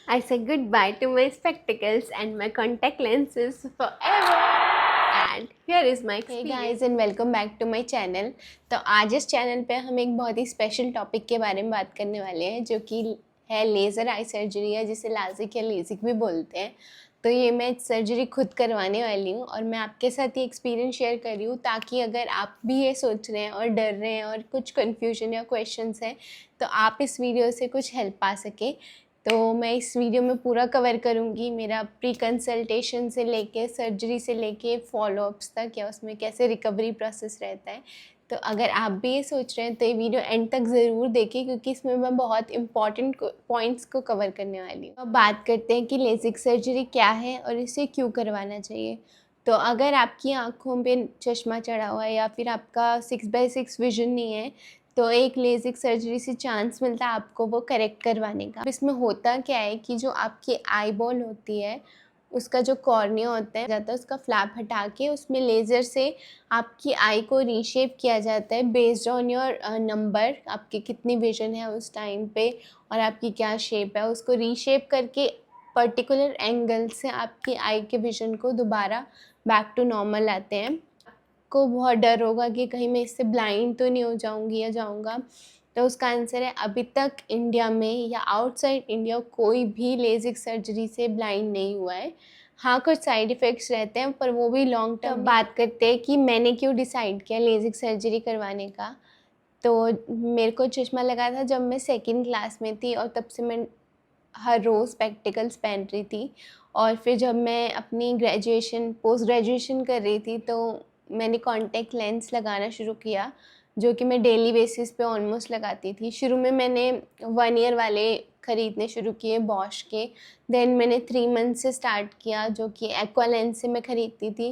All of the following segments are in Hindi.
I say goodbye to my spectacles and my contact lenses forever. And here is my Hey experience. guys and welcome back to my channel. तो आज इस चैनल पे हम एक बहुत ही स्पेशल टॉपिक के बारे में बात करने वाले हैं जो कि है लेज़र आई सर्जरी या जिसे लाजिक या लेजिक भी बोलते हैं। तो ये मैं सर्जरी खुद करवाने वाली हूँ और मैं आपके साथ ये एक्सपीरियंस शेयर कर रही हूँ ताकि अगर आप भी ये सोच रहे हैं और डर रहे हैं और कुछ कन्फ्यूजन या क्वेश्चंस हैं तो आप इस वीडियो से कुछ हेल्प पा सके। तो मैं इस वीडियो में पूरा कवर करूँगी मेरा प्री कंसल्टेशन से लेके सर्जरी से लेके फॉलोअप्स तक या उसमें कैसे रिकवरी प्रोसेस रहता है। तो अगर आप भी ये सोच रहे हैं तो ये वीडियो एंड तक ज़रूर देखें क्योंकि इसमें मैं बहुत इंपॉर्टेंट पॉइंट्स को कवर करने वाली हूँ। अब बात करते हैं कि लेजिक सर्जरी क्या है और इसे क्यों करवाना चाहिए। तो अगर आपकी आँखों पे चश्मा चढ़ा हुआ है या फिर आपका 6/6 विज़न नहीं है तो एक लेजिक सर्जरी से चांस मिलता है आपको वो करेक्ट करवाने का। इसमें होता क्या है कि जो आपकी आई बॉल होती है उसका जो कॉर्निया होता है जाता है उसका फ्लैप हटा के उसमें लेज़र से आपकी आई को रीशेप किया जाता है बेस्ड ऑन योर नंबर, आपकी कितनी विजन है उस टाइम पे और आपकी क्या शेप है उसको रीशेप करके पर्टिकुलर एंगल से आपकी आई के विजन को दोबारा बैक टू नॉर्मल लाते हैं। को बहुत डर होगा कि कहीं मैं इससे ब्लाइंड तो नहीं हो जाऊंगी या जाऊंगा, तो उसका आंसर है अभी तक इंडिया में या आउटसाइड इंडिया कोई भी लेजिक सर्जरी से ब्लाइंड नहीं हुआ है। हाँ, कुछ साइड इफ़ेक्ट्स रहते हैं पर वो भी लॉन्ग टर्म। बात करते हैं कि मैंने क्यों डिसाइड किया लेजिक सर्जरी करवाने का। तो मेरे को चश्मा लगा था जब मैं सेकंड क्लास में थी और तब से मैं हर रोज़ स्पेक्टिकल्स पहन रही थी। और फिर जब मैं अपनी ग्रेजुएशन पोस्ट ग्रेजुएशन कर रही थी तो मैंने कॉन्टैक्ट लेंस लगाना शुरू किया जो कि मैं डेली बेसिस पे ऑलमोस्ट लगाती थी। शुरू में मैंने 1 ईयर वाले ख़रीदने शुरू किए बॉश के। देन मैंने 3 मंथ से स्टार्ट किया जो कि एक्वा लेंस से मैं ख़रीदती थी।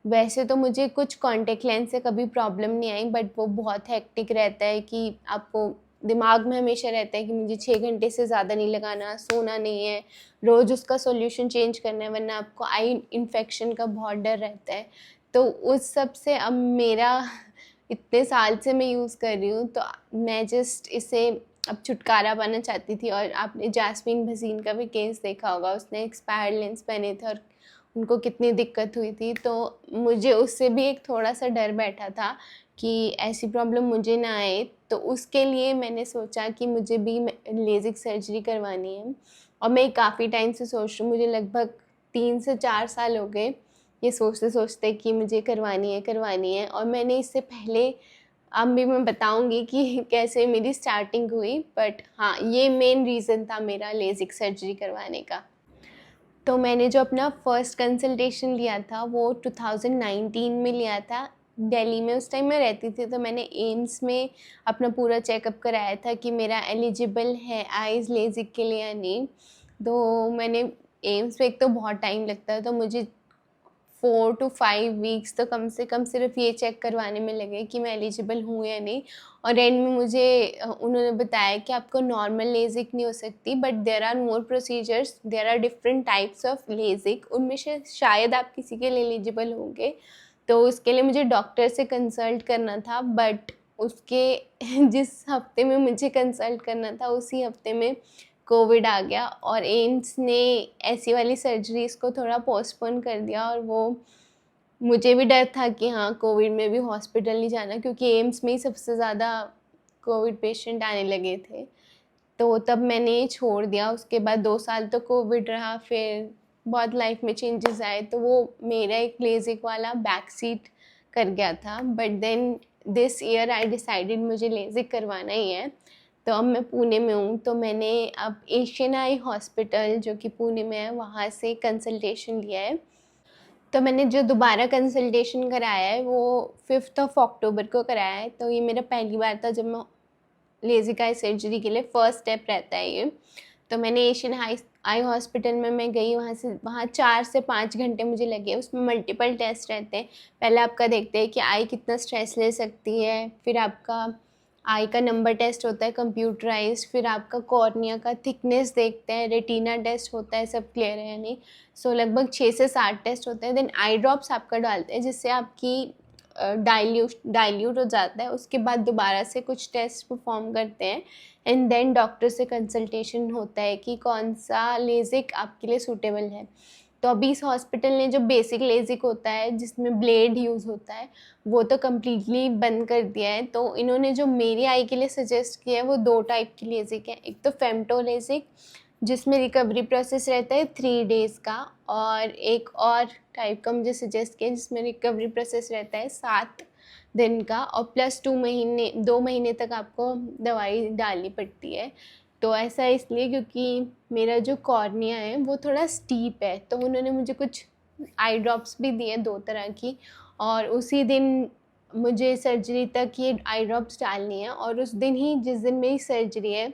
वैसे तो मुझे कुछ कॉन्टैक्ट लेंस से कभी प्रॉब्लम नहीं आई बट वो बहुत हेक्टिक रहता है कि आपको दिमाग में हमेशा रहता है कि मुझे 6 घंटे से ज़्यादा नहीं लगाना, सोना नहीं है, रोज़ उसका सॉल्यूशन चेंज करना है वरना आपको आई इन्फेक्शन का बहुत डर रहता है। तो उस सब से अब मेरा इतने साल से मैं यूज़ कर रही हूँ तो मैं जस्ट इसे अब छुटकारा पाना चाहती थी। और आपने जैस्मीन भसीन का भी केस देखा होगा, उसने एक्सपायर्ड लेंस पहने थे और उनको कितनी दिक्कत हुई थी। तो मुझे उससे भी एक थोड़ा सा डर बैठा था कि ऐसी प्रॉब्लम मुझे ना आए, तो उसके लिए मैंने सोचा कि मुझे भी लेज़िक सर्जरी करवानी है। और मैं काफ़ी टाइम से सोच रही हूँ, मुझे लगभग 3 से 4 साल हो गए ये सोचते सोचते कि मुझे करवानी है। और मैंने इससे पहले अब भी मैं बताऊंगी कि कैसे मेरी स्टार्टिंग हुई, बट हाँ ये मेन रीज़न था मेरा लेज़िक सर्जरी करवाने का। तो मैंने जो अपना फर्स्ट कंसल्टेशन लिया था वो 2019 में लिया था दिल्ली में। उस टाइम मैं रहती थी तो मैंने एम्स में अपना पूरा चेकअप कराया था कि मेरा एलिजिबल है आइज़ लेज़िक के लिए या नहीं। तो मैंने एम्स में एक तो बहुत टाइम लगता है तो मुझे 4 to 5 वीक्स तो कम से कम सिर्फ ये चेक करवाने में लगे कि मैं एलिजिबल हूँ या नहीं। और एंड में मुझे उन्होंने बताया कि आपको नॉर्मल लेज़िक नहीं हो सकती but there are more procedures, there are different types of LASIK, उनमें से शायद आप किसी के लिए एलिजिबल होंगे। तो उसके लिए मुझे डॉक्टर से कंसल्ट करना था बट उसके जिस हफ्ते में मुझे कंसल्ट करना था उसी हफ्ते में कोविड आ गया और एम्स ने ऐसी वाली सर्जरीज़ को थोड़ा पोस्टपोन कर दिया। और वो मुझे भी डर था कि हाँ कोविड में भी हॉस्पिटल नहीं जाना क्योंकि एम्स में ही सबसे ज़्यादा कोविड पेशेंट आने लगे थे। तो तब मैंने छोड़ दिया। उसके बाद 2 साल तो कोविड रहा, फिर बहुत लाइफ में चेंजेस आए तो वो मेरा एक लेज़िक वाला बैक सीट कर गया था। But then this year I decided मुझे लेज़िक करवाना ही है। तो अब मैं पुणे में हूँ तो मैंने अब एशियन आई हॉस्पिटल जो कि पुणे में है वहाँ से कंसल्टेशन लिया है। तो मैंने जो दोबारा कंसल्टेशन कराया है वो 5th ऑफ अक्टूबर को कराया है। तो ये मेरा पहली बार था जब मैं लेज़िक आई सर्जरी के लिए फ़र्स्ट स्टेप रहता है ये। तो मैंने एशियन आई हॉस्पिटल में मैं गई, वहाँ 4 से 5 घंटे मुझे लगे। उसमें मल्टीपल टेस्ट रहते हैं। पहले आपका देखते हैं कि आई कितना स्ट्रेस ले सकती है, फिर आपका आई का नंबर टेस्ट होता है कंप्यूटराइज्ड, फिर आपका कॉर्निया का थिकनेस देखते हैं, रेटिना टेस्ट होता है सब क्लियर है या नहीं। सो लगभग 6 से 7 टेस्ट होते हैं। देन आई ड्रॉप्स आपका डालते हैं जिससे आपकी डाइल्यूट हो जाता है। उसके बाद दोबारा से कुछ टेस्ट परफॉर्म करते हैं एंड देन डॉक्टर से कंसल्टेशन होता है कि कौन सा लेज़िक आपके लिए सूटेबल है। तो अभी इस हॉस्पिटल ने जो बेसिक लेज़िक होता है जिसमें ब्लेड यूज़ होता है वो तो कम्प्लीटली बंद कर दिया है। तो इन्होंने जो मेरी आई के लिए सजेस्ट किया है वो 2 टाइप की लेज़िक है। एक तो फेमटो लेज़िक जिसमें रिकवरी प्रोसेस रहता है 3 डेज़ का, और एक और टाइप का मुझे सजेस्ट किया जिसमें रिकवरी प्रोसेस रहता है 7 दिन का, और प्लस 2 महीने तक आपको दवाई डालनी पड़ती है। तो ऐसा इसलिए क्योंकि मेरा जो कॉर्निया है वो थोड़ा स्टीप है, तो उन्होंने मुझे कुछ आई ड्रॉप्स भी दिए 2 तरह की, और उसी दिन मुझे सर्जरी तक ये आई ड्रॉप्स डालनी है। और उस दिन ही जिस दिन मेरी सर्जरी है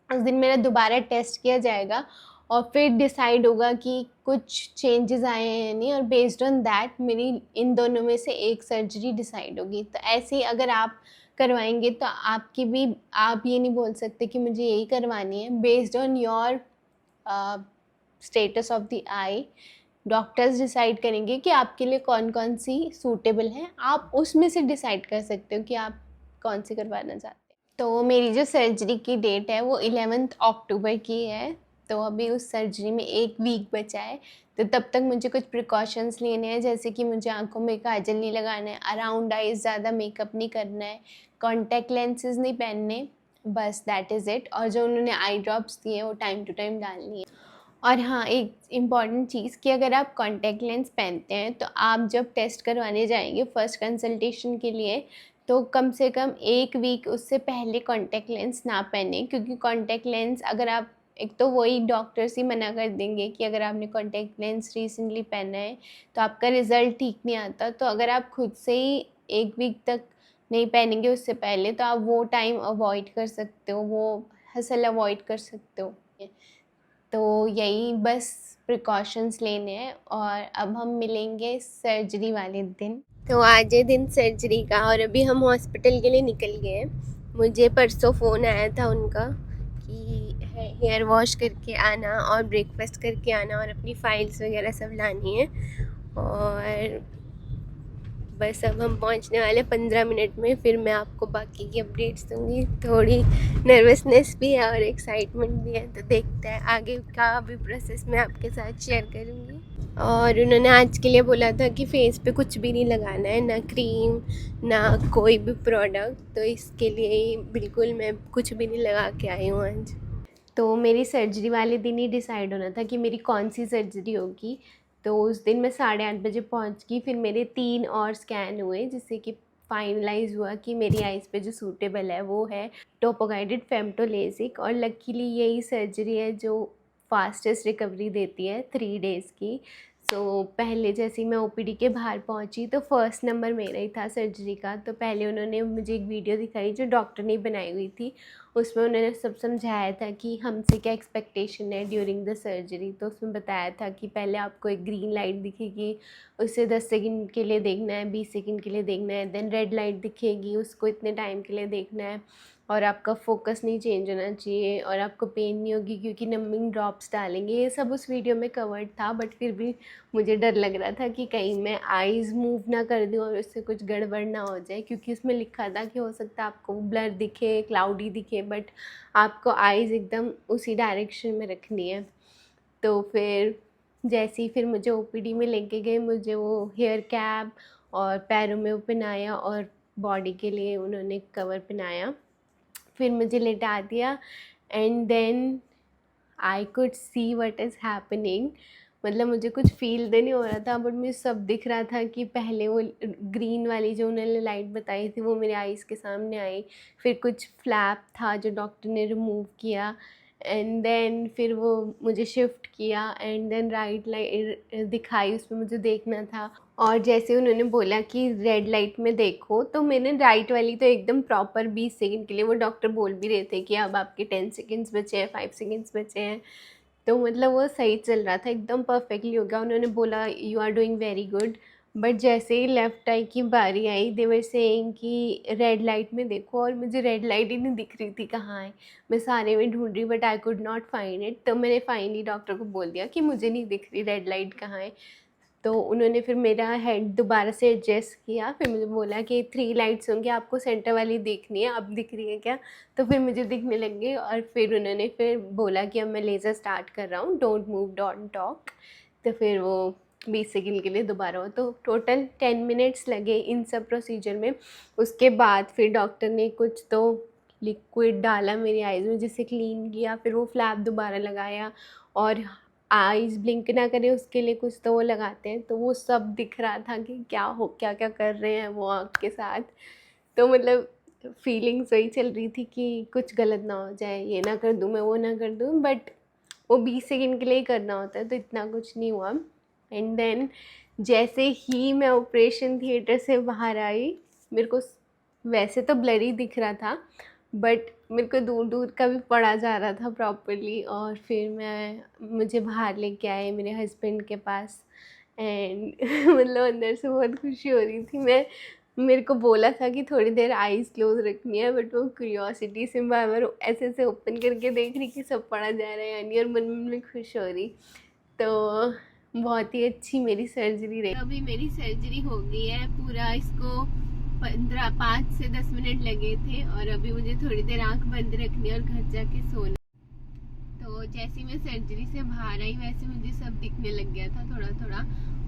उस दिन मेरा दोबारा टेस्ट किया जाएगा और फिर डिसाइड होगा कि कुछ चेंजेस आए हैं या नहीं, और बेस्ड ऑन दैट मेरी इन दोनों में से एक सर्जरी डिसाइड होगी। तो ऐसे ही अगर आप करवाएंगे तो आपकी भी, आप ये नहीं बोल सकते कि मुझे यही करवानी है। Based on your status of the I doctors decide करेंगे कि आपके लिए कौन कौन सी सूटेबल है। आप उसमें से डिसाइड कर सकते हो कि आप कौन सी करवाना चाहते हैं। तो मेरी जो सर्जरी की डेट है वो 11 अक्टूबर की है। तो अभी उस सर्जरी में 1 वीक बचा है, तो तब तक मुझे कुछ प्रिकॉशंस लेने हैं, जैसे कि मुझे आंखों में काजल नहीं लगाना है, अराउंड आइज ज़्यादा मेकअप नहीं करना है, कॉन्टैक्ट लेंसेज नहीं पहनने, बस दैट इज़ इट। और जो उन्होंने आई ड्रॉप्स दिए वो टाइम टू टाइम डालनी है। और हाँ, एक इम्पॉर्टेंट चीज़ कि अगर आप कॉन्टैक्ट लेंस पहनते हैं तो आप जब टेस्ट करवाने जाएंगे फर्स्ट कंसल्टेशन के लिए, तो कम से कम 1 वीक उससे पहले कॉन्टैक्ट लेंस ना पहने, क्योंकि कॉन्टैक्ट लेंस अगर आप, एक तो वही डॉक्टर्स ही मना कर देंगे कि अगर आपने कॉन्टैक्ट लेंस रिसेंटली पहना है तो आपका रिज़ल्ट ठीक नहीं आता। तो अगर आप खुद से ही 1 वीक तक नहीं पहनेंगे उससे पहले तो आप वो टाइम अवॉइड कर सकते हो, वो हसल अवॉइड कर सकते हो। तो यही बस प्रिकॉशंस लेने हैं। और अब हम मिलेंगे सर्जरी वाले दिन। तो आज है दिन सर्जरी का और अभी हम हॉस्पिटल के लिए निकल गए हैं। मुझे परसों फ़ोन आया था उनका कि हेयर वॉश करके आना और ब्रेकफास्ट करके आना और अपनी फ़ाइल्स वगैरह सब लानी है। और बस अब हम पहुंचने वाले 15 मिनट में, फिर मैं आपको बाकी की अपडेट्स दूंगी। थोड़ी नर्वसनेस भी है और एक्साइटमेंट भी है, तो देखते हैं आगे का भी प्रोसेस मैं आपके साथ शेयर करूंगी। और उन्होंने आज के लिए बोला था कि फेस पे कुछ भी नहीं लगाना है, ना क्रीम ना कोई भी प्रोडक्ट, तो इसके लिए बिल्कुल मैं कुछ भी नहीं लगा के आई हूँ आज। तो मेरी सर्जरी वाले दिन ही डिसाइड होना था कि मेरी कौन सी सर्जरी होगी। तो उस दिन मैं 8:30 बजे पहुंच गई। फिर मेरे 3 और स्कैन हुए जिससे कि फाइनलाइज हुआ कि मेरी आइज़ पे जो सूटेबल है वो है टोपो गाइडेड फेमटो लेज़िक। और लकीली यही सर्जरी है जो फास्टेस्ट रिकवरी देती है 3 डेज़ की। सो पहले जैसे ही मैं ओपीडी के बाहर पहुंची तो फर्स्ट नंबर मेरा ही था सर्जरी का। तो पहले उन्होंने मुझे एक वीडियो दिखाई जो डॉक्टर ने बनाई हुई थी, उसमें उन्होंने सब समझाया था कि हमसे क्या एक्सपेक्टेशन है ड्यूरिंग द सर्जरी। तो उसमें बताया था कि पहले आपको एक ग्रीन लाइट दिखेगी, उसे 10 सेकंड के लिए देखना है, 20 सेकंड के लिए देखना है, देन रेड लाइट दिखेगी, उसको इतने टाइम के लिए देखना है, और आपका फोकस नहीं चेंज होना चाहिए, और आपको पेन नहीं होगी क्योंकि नमिंग ड्रॉप्स डालेंगे। ये सब उस वीडियो में कवर्ड था, बट फिर भी मुझे डर लग रहा था कि कहीं मैं आईज़ मूव ना कर दूँ और उससे कुछ गड़बड़ ना हो जाए, क्योंकि उसमें लिखा था कि हो सकता है आपको ब्लर दिखे, क्लाउडी दिखे, बट आपको आईज़ एकदम उसी डायरेक्शन में रखनी है। तो फिर जैसे ही फिर मुझे ओपीडी में लेके गए, मुझे वो हेयर कैप और पैरों में वो पहनाया और बॉडी के लिए उन्होंने कवर पहनाया, फिर मुझे लेटा दिया and then I could see what is happening. मतलब मुझे कुछ फील तो नहीं हो रहा था, बट मुझे सब दिख रहा था कि पहले वो ग्रीन वाली जो उन्होंने लाइट बताई थी वो मेरे आईज़ के सामने आई, फिर कुछ फ्लैप था जो डॉक्टर ने रिमूव किया, एंड देन फिर वो मुझे शिफ्ट किया, एंड देन राइट लाइट दिखाई, उसमें मुझे देखना था। और जैसे उन्होंने बोला कि रेड लाइट में देखो, तो मैंने राइट वाली तो एकदम प्रॉपर 20 सेकंड के लिए, वो डॉक्टर बोल भी रहे थे कि अब आपके 10 सेकंड्स बचे हैं, 5 सेकंड्स बचे हैं, तो मतलब वो सही चल रहा था, एकदम परफेक्टली हो गया। उन्होंने बोला you are doing very good. But जैसे ही लेफ़्ट आई की बारी आई, दे वर सेइंग कि रेड लाइट में देखो, और मुझे रेड लाइट ही नहीं दिख रही थी कहाँ है। मैं सारे में ढूंढ रही but I could not find it. तो मैंने फाइनली डॉक्टर को बोल दिया कि मुझे नहीं दिख रही रेड लाइट कहाँ है। तो उन्होंने फिर मेरा हेड दोबारा से एडजस्ट किया, फिर मुझे बोला कि 3 लाइट्स होंगी, आपको सेंटर वाली देखनी है, अब दिख रही है क्या? तो फिर मुझे दिखने लग गई और फिर उन्होंने फिर बोला कि अब मैं लेज़र स्टार्ट कर रहा हूँ, डोंट मूव डोंट टॉक। तो फिर वो 20 सेकंड के लिए दोबारा हो, तो टोटल 10 मिनट्स लगे इन सब प्रोसीजर में। उसके बाद फिर डॉक्टर ने कुछ तो लिक्विड डाला मेरी आइज़ में जिससे क्लीन किया, फिर वो फ्लैप दोबारा लगाया और आइज़ ब्लिंक ना करे उसके लिए कुछ तो वो लगाते हैं, तो वो सब दिख रहा था कि क्या क्या कर रहे हैं वो आँख के साथ। तो मतलब फीलिंग्स वही चल रही थी कि कुछ गलत ना हो जाए, ये ना कर दूँ मैं, वो ना कर दूँ, बट वो 20 सेकंड के लिए ही करना होता है, तो इतना कुछ नहीं हुआ। एंड देन जैसे ही मैं ऑपरेशन थिएटर से बाहर आई, मेरे को वैसे तो ब्लरी दिख रहा था, बट मेरे को दूर दूर का भी पढ़ा जा रहा था प्रॉपरली। और फिर मुझे बाहर लेके आए मेरे हस्बैंड के पास एंड मतलब अंदर से बहुत खुशी हो रही थी। मेरे को बोला था कि थोड़ी देर आईज़ क्लोज रखनी है, बट वो क्यूरियोसिटी से बार बार ऐसे ऐसे ओपन करके देख रही कि सब पढ़ा जा रहा है यानी, और मन में खुश हो रही। तो बहुत ही अच्छी मेरी सर्जरी रही। अभी मेरी सर्जरी हो गई है, पूरा इसको 5 से 10 मिनट लगे थे और अभी मुझे थोड़ी देर आंख बंद रखनी है और घर जाके सोना। तो जैसे मैं सर्जरी से बाहर आई वैसे मुझे सब दिखने लग गया था थोड़ा थोड़ा,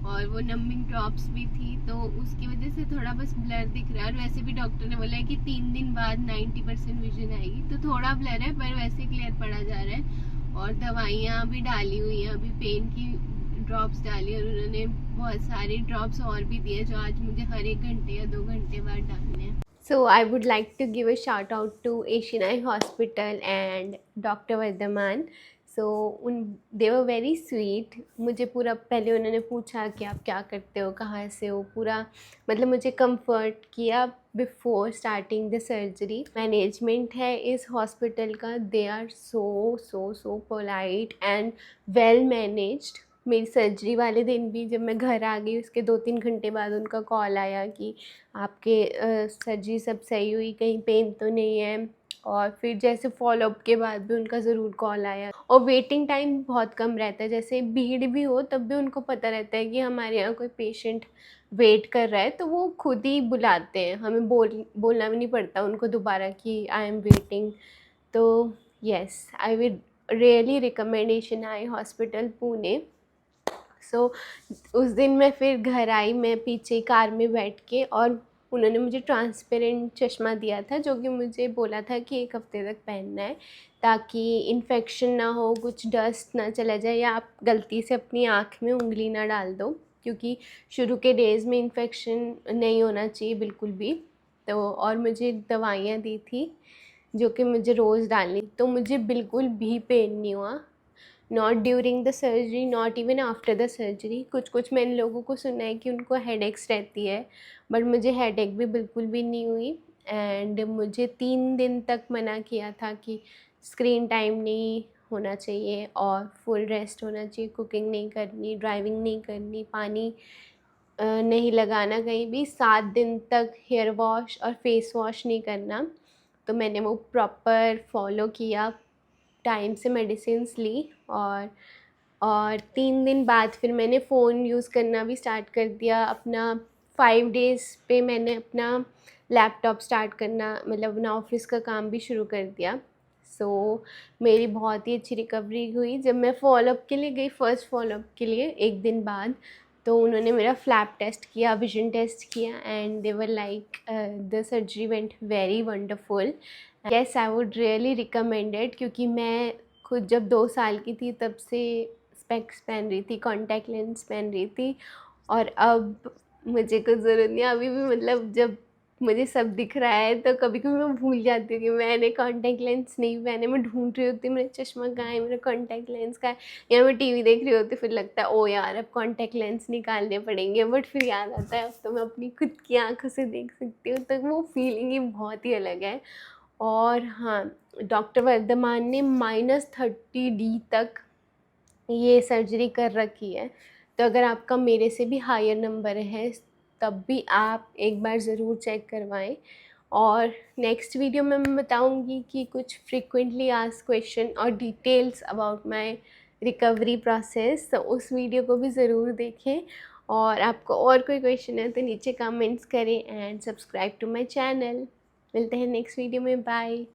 और वो नंबिंग ड्रॉप्स भी थी, तो उसकी वजह से थोड़ा बस ब्लर दिख रहा है। और वैसे भी डॉक्टर ने बोला है कि 3 दिन बाद 90% विजन आएगी, तो थोड़ा ब्लर है पर वैसे क्लियर पड़ा जा रहा है। और दवाइयाँ भी डाली हुई हैं, अभी पेन की ड्रॉप्स डाली और उन्होंने बहुत सारी ड्रॉप्स और भी दिए जो आज मुझे हर 1 घंटे या 2 घंटे बाद डालने हैं। So I would like to give a shout out to Asian Eye Hospital and Dr. Vardhaman. So they were very sweet. मुझे पूरा पहले उन्होंने पूछा कि आप क्या करते हो, कहाँ से हो, पूरा मतलब मुझे कंफर्ट किया before starting the surgery. Management है इस हॉस्पिटल का, they are so polite and well managed. मेरी सर्जरी वाले दिन भी जब मैं घर आ गई उसके 2-3 घंटे बाद उनका कॉल आया कि आपके सर्जरी सब सही हुई, कहीं पेन तो नहीं है। और फिर जैसे फॉलोअप के बाद भी उनका ज़रूर कॉल आया। और वेटिंग टाइम बहुत कम रहता है, जैसे भीड़ भी हो तब भी उनको पता रहता है कि हमारे यहाँ कोई पेशेंट वेट कर रहा है, तो वो खुद ही बुलाते हैं, हमें बोलना भी नहीं पड़ता उनको दोबारा कि आई एम वेटिंग। तो yes, I will really recommend Asian eye hospital Pune. So उस दिन मैं फिर घर आई, मैं पीछे कार में बैठ के, और उन्होंने मुझे ट्रांसपेरेंट चश्मा दिया था जो कि मुझे बोला था कि 1 हफ्ते तक पहनना है ताकि इन्फेक्शन ना हो, कुछ डस्ट ना चला जाए या आप गलती से अपनी आँख में उंगली ना डाल दो, क्योंकि शुरू के डेज़ में इन्फेक्शन नहीं होना चाहिए बिल्कुल भी। तो और मुझे दवाइयाँ दी थी जो कि मुझे रोज़ डालनी, तो मुझे बिल्कुल भी पेन नहीं हुआ, not during the surgery, not even after the surgery. कुछ मैंने लोगों को सुना है कि उनको हेडेक्स रहती है, बट मुझे हेडेक भी बिल्कुल भी नहीं हुई। एंड मुझे 3 दिन तक मना किया था कि स्क्रीन टाइम नहीं होना चाहिए और फुल रेस्ट होना चाहिए, कुकिंग नहीं करनी, ड्राइविंग नहीं करनी, पानी नहीं लगाना कहीं भी, 7 दिन तक हेयर वॉश और फेस वॉश नहीं करना। तो मैंने वो प्रॉपर फॉलो किया, टाइम से मेडिसिन्स ली, और 3 दिन बाद फिर मैंने फ़ोन यूज़ करना भी स्टार्ट कर दिया अपना। 5 डेज़ पे मैंने अपना लैपटॉप स्टार्ट करना, मतलब अपना ऑफिस का काम भी शुरू कर दिया। सो मेरी बहुत ही अच्छी रिकवरी हुई। जब मैं फॉलोअप के लिए गई, फर्स्ट फॉलोअप के लिए 1 दिन बाद, तो उन्होंने मेरा फ्लैप टेस्ट किया, विजन टेस्ट किया, and they were like the surgery went very wonderful. Yes, I would really recommend it, क्योंकि मैं खुद जब 2 साल की थी तब से स्पेक्स पहन रही थी, कॉन्टैक्ट लेंस पहन रही थी, और अब मुझे कुछ ज़रूरत नहीं। अभी भी मतलब जब मुझे सब दिख रहा है तो कभी कभी मैं भूल जाती हूँ कि मैंने कॉन्टैक्ट लेंस नहीं पहने, मैं ढूंढ रही होती मेरा चश्मा कहाँ है, मेरा कॉन्टैक्ट लेंस कहाँ है, या मैं टीवी देख रही होती, फिर लगता है ओ यार अब कॉन्टैक्ट लेंस निकालने पड़ेंगे, बट फिर याद आता है अब तो मैं अपनी खुद की आंखों से देख सकती हूँ, तो वो फीलिंग ही बहुत ही अलग है। और हाँ, डॉक्टर वर्धमान ने -30D तक ये सर्जरी कर रखी है, तो अगर आपका मेरे से भी हायर नंबर है तब भी आप एक बार ज़रूर चेक करवाएं। और नेक्स्ट वीडियो में मैं बताऊंगी कि कुछ फ्रीक्वेंटली आस्क्ड क्वेश्चन और details about my recovery process, तो उस वीडियो को भी ज़रूर देखें। और आपको और कोई क्वेश्चन है तो नीचे कमेंट्स करें and subscribe to my channel. मिलते हैं नेक्स्ट वीडियो में, बाय।